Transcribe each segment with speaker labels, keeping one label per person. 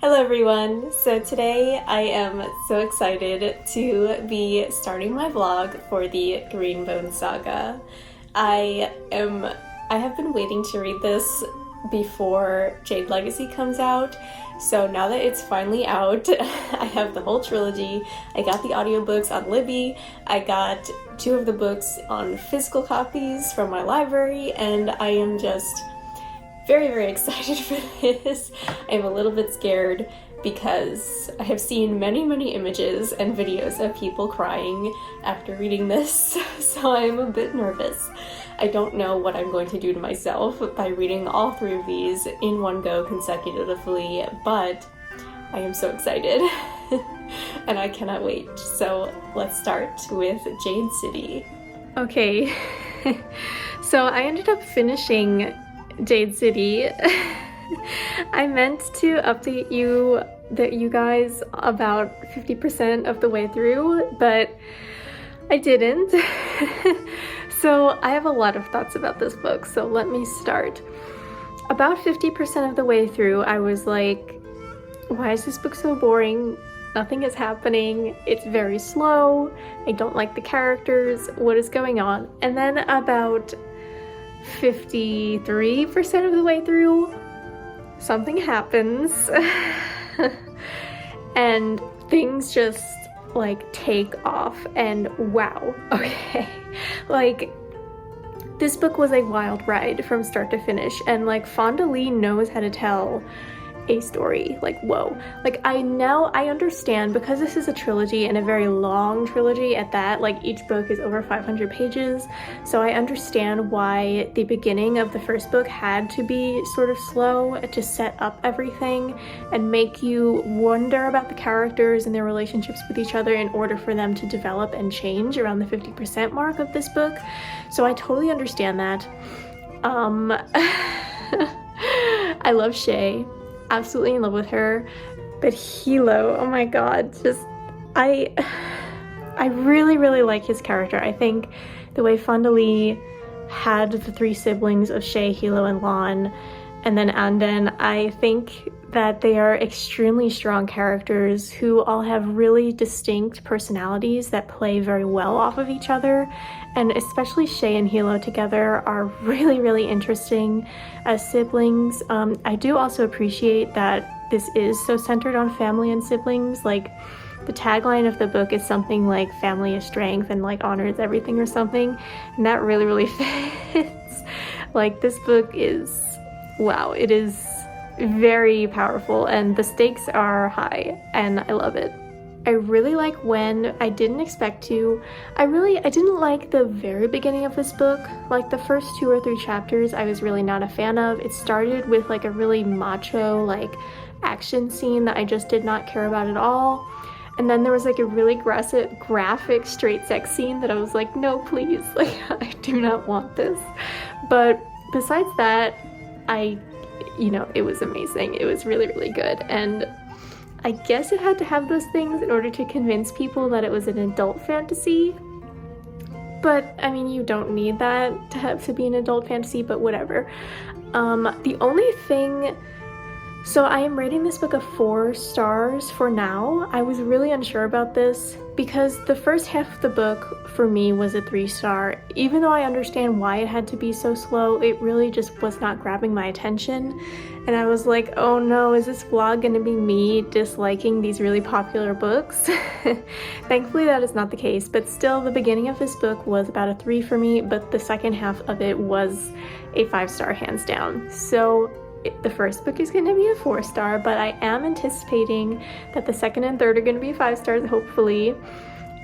Speaker 1: Hello everyone! So today I am so excited to be starting my vlog for the Green Bone Saga. I have been waiting to read this before Jade Legacy comes out, so now that it's finally out, I have the whole trilogy. I got the audiobooks on Libby, I got 2 of the books on physical copies from my library, and I am just very excited for this. I'm a little bit scared because I have seen many images and videos of people crying after reading this, so I'm a bit nervous. I don't know what I'm going to do to myself by reading all 3 of these in one go consecutively, but I am so excited and I cannot wait. So let's start with Jade City. Okay, so I ended up finishing Jade City. I meant to update you guys about 50% of the way through, but I didn't. So I have a lot of thoughts about this book, so let me start. About 50% of the way through, I was like, why is this book so boring? Nothing is happening. It's very slow. I don't like the characters. What is going on? And then about 53% of the way through, something happens and things just like take off, and wow, okay, like this book was a wild ride from start to finish, and like Fonda Lee knows how to tell a story. Like, whoa, like I understand, because this is a trilogy and a very long trilogy at that, like each book is over 500 pages, so I understand why the beginning of the first book had to be sort of slow to set up everything and make you wonder about the characters and their relationships with each other in order for them to develop and change around the 50% mark of this book. So I totally understand that. I love Shay. Absolutely in love with her, but Hilo, oh my god, just I really like his character. I think the way Fonda Lee had the 3 siblings of Shay, Hilo, and Lon, and then Anden, I think that they are extremely strong characters who all have really distinct personalities that play very well off of each other, and especially Shay and Hilo together are really interesting as siblings. I do also appreciate that this is so centered on family and siblings. Like the tagline of the book is something like family is strength and like honor is everything or something, and that really fits. Like this book is, wow, it is very powerful and the stakes are high and I love it. I really like when I didn't expect to. I didn't like the very beginning of this book. Like the first 2 or 3 chapters I was really not a fan of. It started with like a really macho like action scene that I just did not care about at all. And then there was like a really graphic straight sex scene that I was like, no please, like I do not want this. But besides that, it was amazing. It was really good, and I guess it had to have those things in order to convince people that it was an adult fantasy. But I mean, you don't need that to have to be an adult fantasy, but whatever. The only thing, so I am rating this book a 4 stars for now. I was really unsure about this because the first half of the book for me was a 3-star. Even though I understand why it had to be so slow, it really just was not grabbing my attention. And I was like, oh no, is this vlog gonna be me disliking these really popular books? Thankfully that is not the case, but still the beginning of this book was about a 3 for me, but the second half of it was a 5-star hands down. So the first book is going to be a 4-star, but I am anticipating that the second and third are going to be 5 stars, hopefully.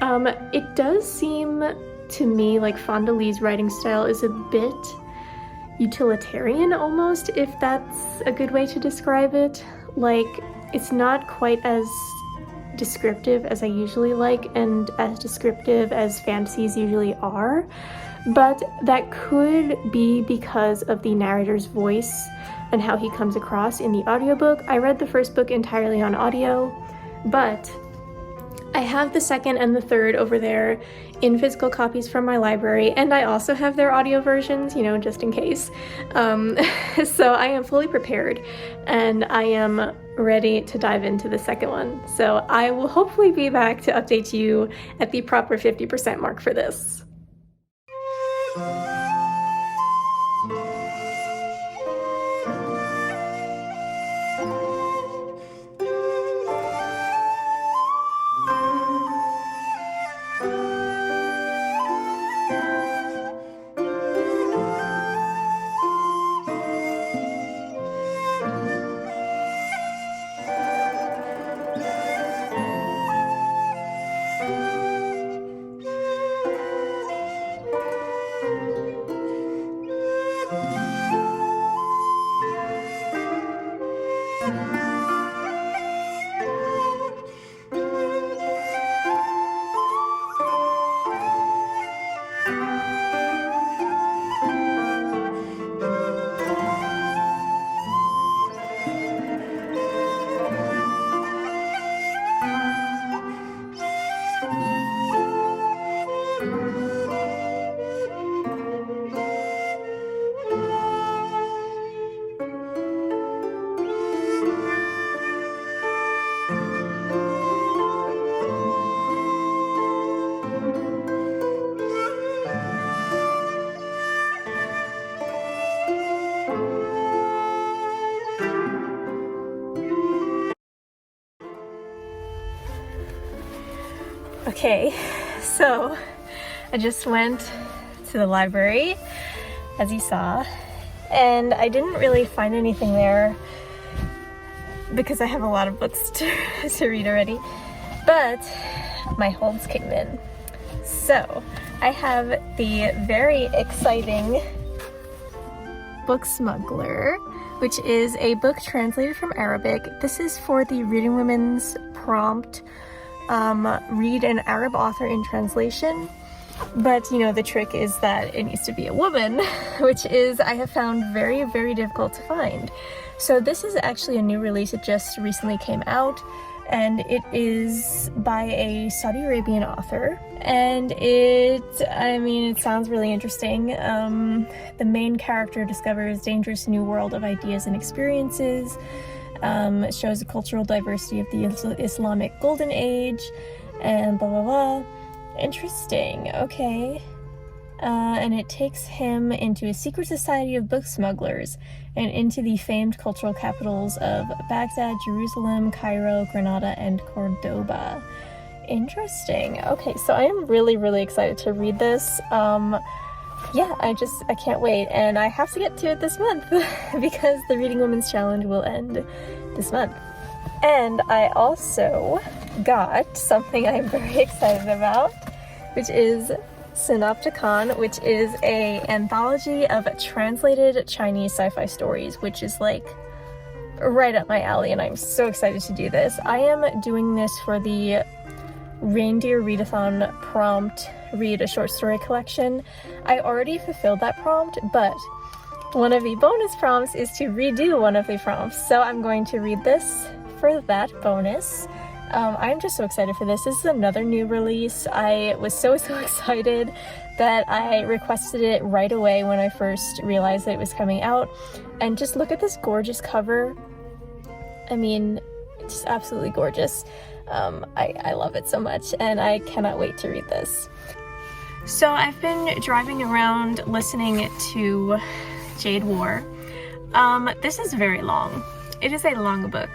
Speaker 1: It does seem to me like Fonda Lee's writing style is a bit utilitarian almost, if that's a good way to describe it. Like, it's not quite as descriptive as I usually like and as descriptive as fantasies usually are, but that could be because of the narrator's voice and how he comes across in the audiobook. I read the first book entirely on audio, but I have the second and the third over there in physical copies from my library, and I also have their audio versions, you know, just in case. So I am fully prepared, and I am ready to dive into the second one. So I will hopefully be back to update you at the proper 50% mark for this. Okay, so I just went to the library, as you saw, and I didn't really find anything there because I have a lot of books to read already, but my holds came in. So I have the very exciting Book Smuggler, which is a book translated from Arabic. This is for the Reading Women's prompt, read an Arab author in translation. But, you know, the trick is that it needs to be a woman, which is, I have found very, very difficult to find. So this is actually a new release. It just recently came out, and it is by a Saudi Arabian author. And it sounds really interesting. The main character discovers dangerous new world of ideas and experiences. It shows the cultural diversity of the Islamic Golden Age, and blah, blah, blah. Interesting, okay. And it takes him into a secret society of book smugglers and into the famed cultural capitals of Baghdad, Jerusalem, Cairo, Granada, and Cordoba. Interesting. Okay, so I am really, really excited to read this. Yeah, I can't wait, and I have to get to it this month because the Reading Women's Challenge will end this month. And I also got something I'm very excited about, which is Synopticon, which is a anthology of translated Chinese sci-fi stories, which is like right up my alley, and I'm so excited to do this. I am doing this for the Reindeer Readathon prompt, read a short story collection. I already fulfilled that prompt, but one of the bonus prompts is to redo one of the prompts, so I'm going to read this for that bonus. I'm just so excited for this. This is another new release. I was so excited that I requested it right away when I first realized that it was coming out. And just look at this gorgeous cover. I mean, it's just absolutely gorgeous. I love it so much, and I cannot wait to read this. So I've been driving around listening to Jade War. This is very long. It is a long book.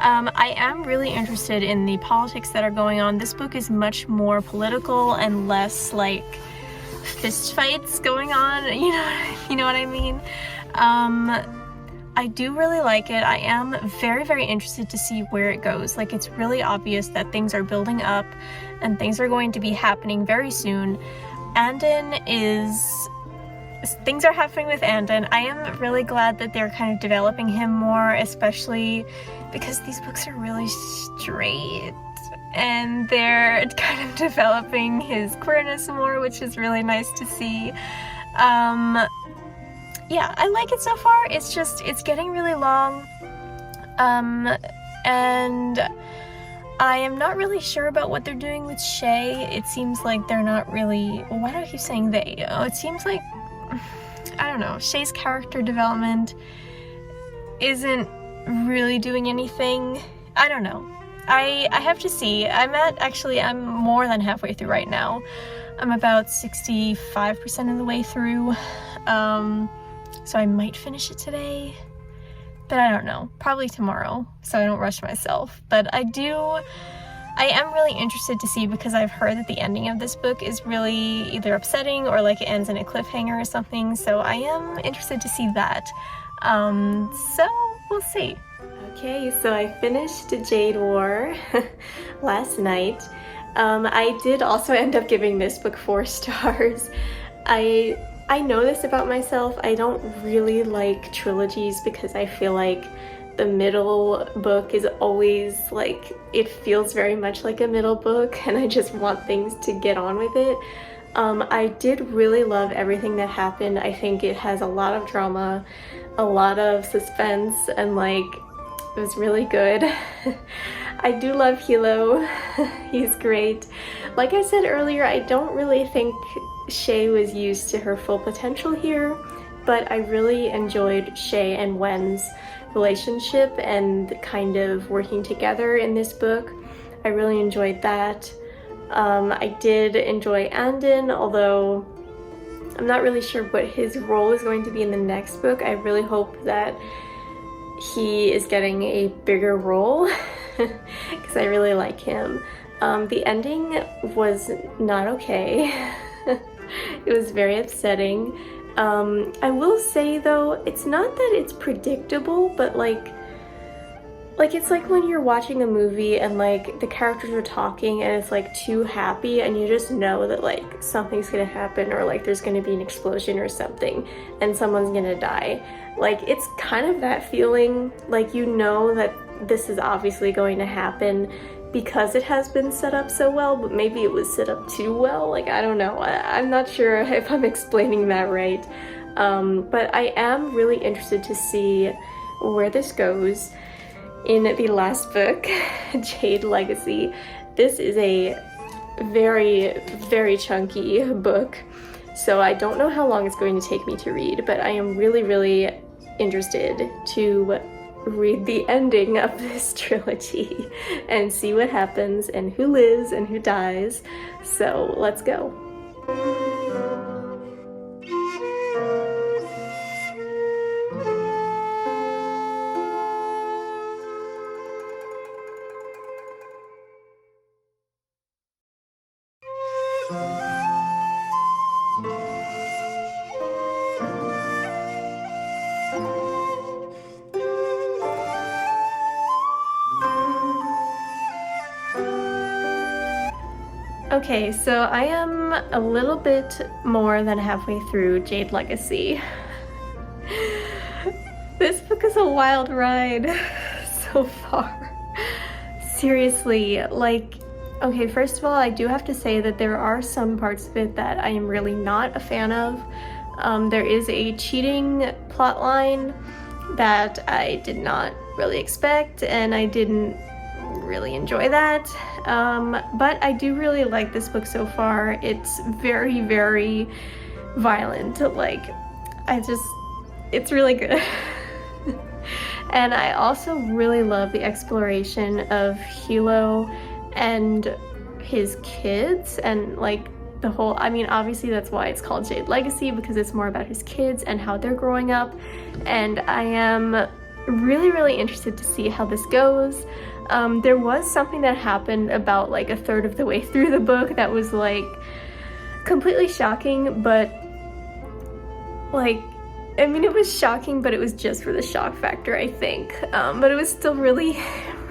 Speaker 1: I am really interested in the politics that are going on. This book is much more political and less like fist fights going on, you know what I mean? I do really like it. I am very, very interested to see where it goes. Like, it's really obvious that things are building up and things are going to be happening very soon. Things are happening with Andon. I am really glad that they're kind of developing him more, especially because these books are really straight and they're kind of developing his queerness more, which is really nice to see. Yeah, I like it so far. It's getting really long. And I am not really sure about what they're doing with Shay. It seems like they're not really... Well, why do I keep saying they? Oh, it seems like... I don't know. Shay's character development isn't really doing anything. I don't know. I have to see. I'm more than halfway through right now. I'm about 65% of the way through. So I might finish it today. But I don't know, probably tomorrow, so I don't rush myself. But I am really interested to see, because I've heard that the ending of this book is really either upsetting or like it ends in a cliffhanger or something, so I am interested to see that. So we'll see. Okay, so I finished Jade War last night. I did also end up giving this book 4 stars. I know this about myself. I don't really like trilogies because I feel like the middle book is always like, it feels very much like a middle book, and I just want things to get on with it. I did really love everything that happened. I think it has a lot of drama, a lot of suspense, and like, it was really good. I do love Hilo. He's great. Like I said earlier, I don't really think Shay was used to her full potential here, but I really enjoyed Shay and Wen's relationship and kind of working together in this book. I really enjoyed that. I did enjoy Andon, although I'm not really sure what his role is going to be in the next book. I really hope that he is getting a bigger role because I really like him. The ending was not okay. It was very upsetting. I will say though, it's not that it's predictable, but like it's like when you're watching a movie and like the characters are talking and it's like too happy and you just know that like something's gonna happen, or like there's gonna be an explosion or something and someone's gonna die. Like, it's kind of that feeling, like you know that this is obviously going to happen because it has been set up so well, but maybe it was set up too well. Like, I don't know. I'm not sure if I'm explaining that right. But I am really interested to see where this goes in the last book, Jade Legacy. This is a very, very chunky book, so I don't know how long it's going to take me to read, but I am really, really interested to read the ending of this trilogy and see what happens and who lives and who dies. So let's go. Okay, so I am a little bit more than halfway through Jade Legacy. This book is a wild ride so far. Seriously, like, okay, first of all, I do have to say that there are some parts of it that I am really not a fan of. There is a cheating plotline that I did not really expect, and I didn't really enjoy that. But I do really like this book so far. It's very, very violent. Like, it's really good. And I also really love the exploration of Hilo and his kids, and like the whole, I mean, obviously that's why it's called Jade Legacy, because it's more about his kids and how they're growing up. And I am really, really interested to see how this goes. There was something that happened about like a third of the way through the book that was like completely shocking, but like, I mean, it was shocking, but it was just for the shock factor, I think. But it was still really,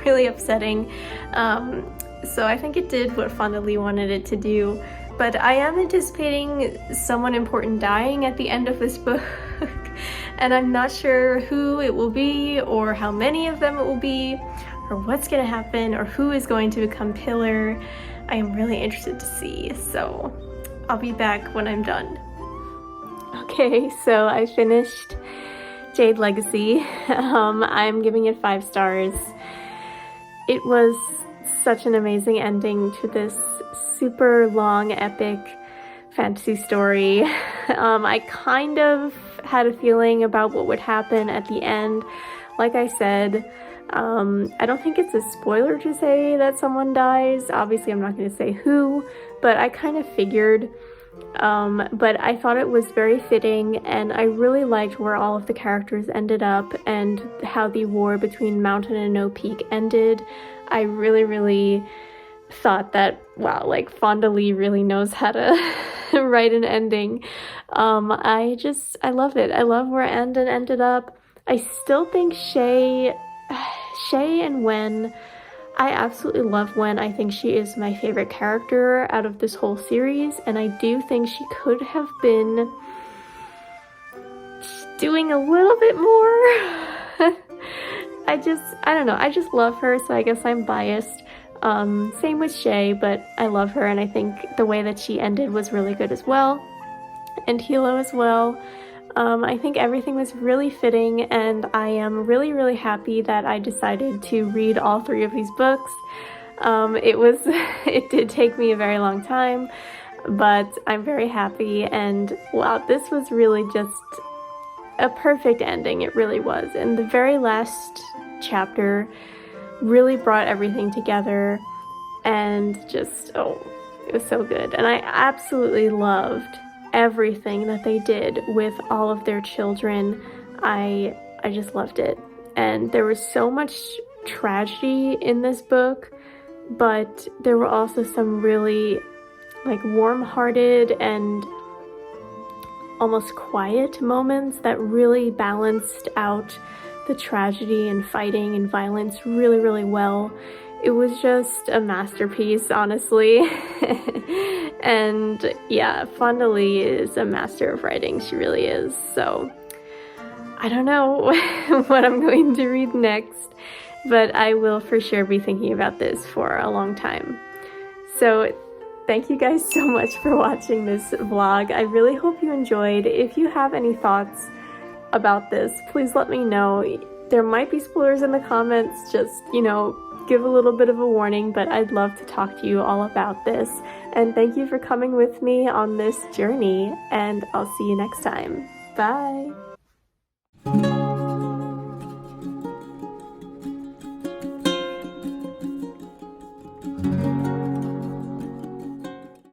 Speaker 1: really upsetting. So I think it did what Fonda Lee wanted it to do. But I am anticipating someone important dying at the end of this book. And I'm not sure who it will be, or how many of them it will be, or what's gonna happen, or who is going to become Pillar. I am really interested to see. So I'll be back when I'm done. Okay, so I finished Jade Legacy. I'm giving it 5 stars. It was such an amazing ending to this super long, epic fantasy story. I kind of had a feeling about what would happen at the end. Like I said, I don't think it's a spoiler to say that someone dies. Obviously, I'm not going to say who, but I kind of figured. But I thought it was very fitting, and I really liked where all of the characters ended up and how the war between Mountain and No Peak ended. I really, really thought that, wow, like Fonda Lee really knows how to write an ending. I love it. I love where Andon ended up. I still think Shay and Wen, I absolutely love Wen. I think she is my favorite character out of this whole series, and I do think she could have been doing a little bit more. I don't know, I just love her, so I guess I'm biased. Same with Shay, but I love her, and I think the way that she ended was really good as well. And Hilo as well. I think everything was really fitting, and I am really, really happy that I decided to read all 3 of these books. It did take me a very long time, but I'm very happy, and wow, this was really just a perfect ending. It really was. And the very last chapter really brought everything together, and just, oh, it was so good. And I absolutely loved everything that they did with all of their children. I just loved it. And there was so much tragedy in this book, but there were also some really like warm-hearted and almost quiet moments that really balanced out the tragedy and fighting and violence really, really well. It was just a masterpiece, honestly. And yeah, Fonda Lee is a master of writing. She really is. So I don't know what I'm going to read next, but I will for sure be thinking about this for a long time. So thank you guys so much for watching this vlog. I really hope you enjoyed. If you have any thoughts about this, please let me know. There might be spoilers in the comments, just, you know, give a little bit of a warning, but I'd love to talk to you all about this. And thank you for coming with me on this journey, and I'll see you next time. Bye!